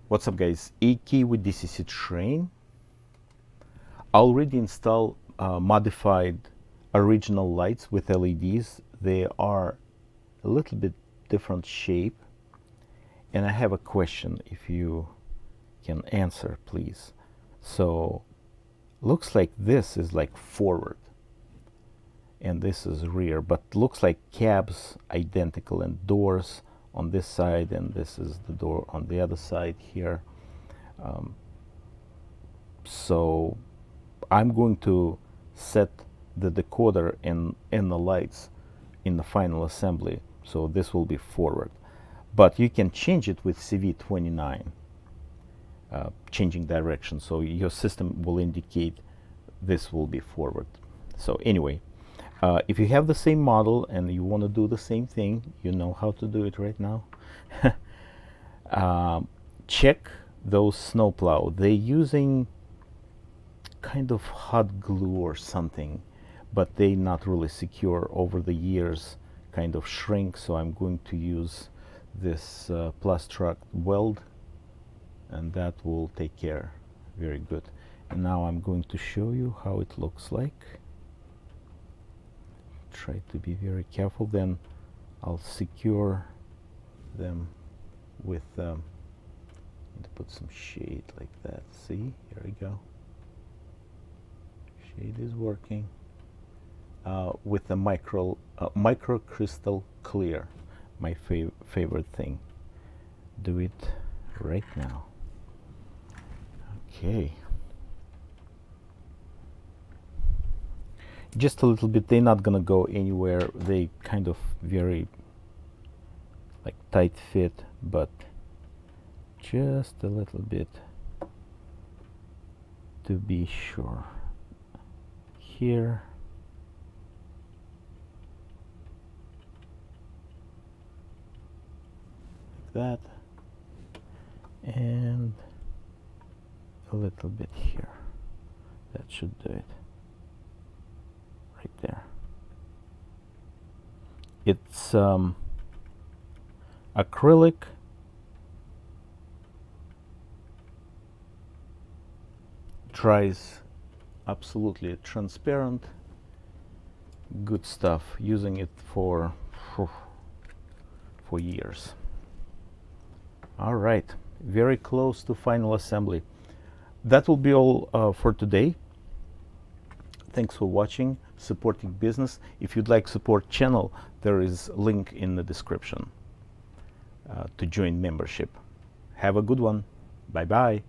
What's up guys, AK with DCCTRAIN. I already installed modified original lights with LEDs. They are a little bit different shape, and I have a question if you can answer please. So looks like this is like forward and this is rear, but looks like cabs identical and doors on this side, and this is the door on the other side here. So I'm going to set the decoder and the lights in the final assembly, so this will be forward, but you can change it with CV29, changing direction, so your system will indicate this will be forward. So anyway, if you have the same model and you want to do the same thing, you know how to do it right now. Check those snowplow. They're using kind of hot glue or something, but they're not really secure. Over the years kind of shrink, so I'm going to use this Plastruct weld, and that will take care very good. And now I'm going to show you how it looks like. Try to be very careful, then I'll secure them with to put some shade like that. See, here we go. Shade is working with the micro crystal clear, my favorite thing. Do it right now. Okay, just a little bit. They're not gonna go anywhere. They kind of very like tight fit, but just a little bit to be sure. Here, like that, and a little bit here. That should do it. Right there. It's acrylic, dries absolutely transparent. Good stuff. Using it for years. All right, very close to final assembly. That will be all for today. Thanks for watching, supporting business. If you'd like support channel, there is a link in the description to join membership. Have a good one. Bye bye.